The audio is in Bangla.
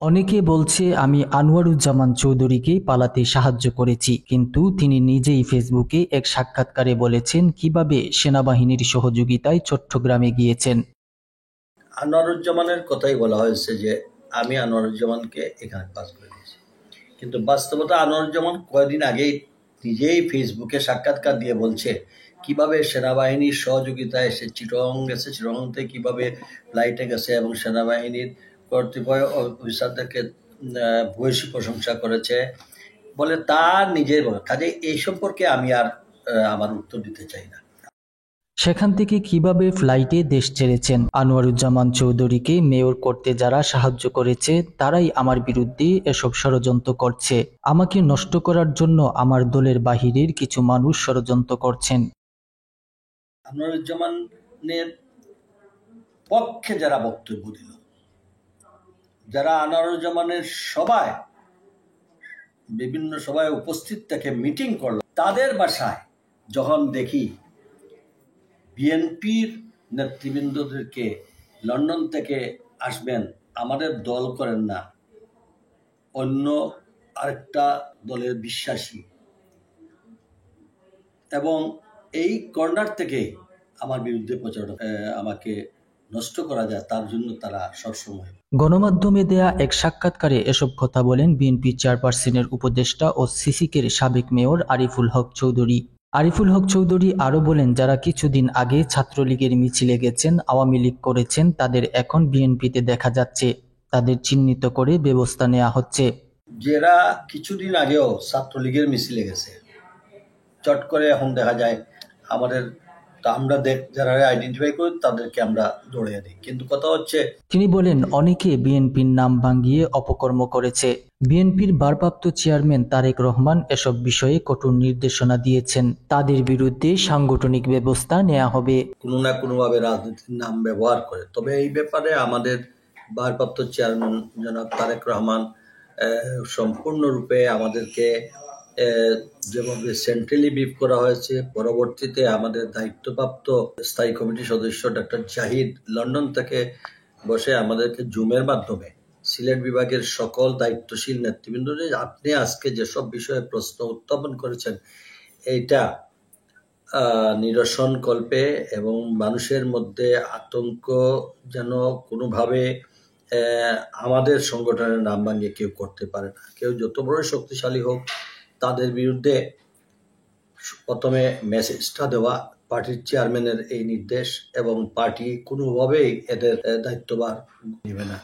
অনেকে বলছে আমি আনোয়ারুজ্জামান চৌধুরীকে পালাতে সাহায্য করেছি, কিন্তু তিনি নিজেই ফেসবুকে এক সাক্ষাৎকারে বলেছেন কিভাবে সেনাবাহিনীর সহযোগিতায় চট্টগ্রামে গিয়েছেন। আনোয়ারুজ্জামানের কথাই বলা হয়েছে যে আমি আনোয়ারুজ্জামানকে এখানে পাস করে দিয়েছি, কিন্তু বাস্তবতা আনোয়ারুজ্জামান কয়েকদিন আগেই নিজেই ফেসবুকে সাক্ষাৎকার দিয়ে বলছে কিভাবে সেনাবাহিনীর সহযোগিতায় সে চিটং গেছে, চিটং থেকে কিভাবে ফ্লাইটে গেছে এবং সেনাবাহিনীর কর্তৃপক্ষ অফিসারদেরকে ভূয়সী প্রশংসা করেছে বলে তার নিজের বলে। কাজে এই সম্পর্কে আমি আর আমার উত্তর দিতে চাই না। সেখান থেকে কিভাবে ফ্লাইটে দেশ ছেড়েছেন। আনোয়ারুজ্জামান চৌধুরীকে মেয়র করতে যারা সাহায্য করেছে তারাই আমার বিরুদ্ধে এসব ষড়যন্ত্র করছে। আমাকে নষ্ট করার জন্য আমার দলের বাহিরের কিছু মানুষ ষড়যন্ত্র করছেন। আনোয়ারুজ্জামানের পক্ষে যারা বক্তব্য দিল, যারা আনোয়ারুজ্জামানের বিভিন্ন সভায় উপস্থিত থেকে মিটিং করল, তাদের বাসায় যখন দেখি বিএনপির নেতৃবৃন্দদেরকে লন্ডন থেকে আসবেন, আমাদের দল করেন না, অন্য আরেকটা দলের বিশ্বাসী, এবং এই কর্নার থেকে আমার বিরুদ্ধে প্রচারণা আমাকে নষ্ট করা যায়, তার জন্য তারা সবসময় গণমাধ্যমে দেয়া এক সাক্ষাৎকারে এসব কথা বলেন বিএনপি চেয়ারপারসনের উপদেষ্টা ও সিসিকের সাবেক মেয়র আরিফুল হক চৌধুরী। আরিফুল হক চৌধুরী আরো বলেন, যারা কিছুদিন আগে ছাত্রলীগের মিছিলে গেছেন, আওয়ামী লীগ করেছেন, তাদের এখন বিএনপিতে দেখা যাচ্ছে, তাদের চিহ্নিত করে ব্যবস্থা নেওয়া হচ্ছে। যারা কিছুদিন আগেও ছাত্রলীগের মিছিলে গেছে, চট করে এখন দেখা যায় আমাদের, আমরা যারা আইডেন্টিফাই করি তাদেরকে আমরা দৌড়িয়ে দিই, কিন্তু কথা হচ্ছে। তিনি বলেন, অনেকে বিএনপির নাম ভাঙিয়ে অপকর্ম করেছে। বিএনপির ভারপ্রাপ্ত চেয়ারম্যান তারেক রহমান এসব বিষয়ে কঠোর নির্দেশনা দিয়েছেন, তাদের বিরুদ্ধে সাংগঠনিক ব্যবস্থা নেওয়া হবে। কোনো না কোনোভাবে রাজনীতির নাম ব্যবহার করে। তবে এই ব্যাপারে আমাদের ভারপ্রাপ্ত চেয়ারম্যান জনাব তারেক রহমান সম্পূর্ণরূপে আমাদেরকে যেভাবে সেন্ট্রালি ব্রিফ করা হয়েছে, পরবর্তীতে আমাদের দায়িত্বপ্রাপ্ত স্থায়ী কমিটির সদস্য ডক্টর জাহিদ লন্ডন থেকে বসে আমাদেরকে জুমের মাধ্যমে সিলেট বিভাগের সকল দায়িত্বশীল নেতৃবৃন্দ, আপনি আজকে যেসব বিষয়ে প্রশ্ন উত্থাপন করেছেন, এইটা নিরসন কল্পে এবং মানুষের মধ্যে আতঙ্ক যেন কোনোভাবে আমাদের সংগঠনের নাম ভাঙিয়ে কেউ করতে পারে না। কেউ যত বড় শক্তিশালী হোক, তাদের বিরুদ্ধে প্রথমে মেসেজটা দেওয়া পার্টির চেয়ারম্যানের এই নির্দেশ, এবং পার্টি কোনোভাবেই এদের দায়িত্বভার নেবে না।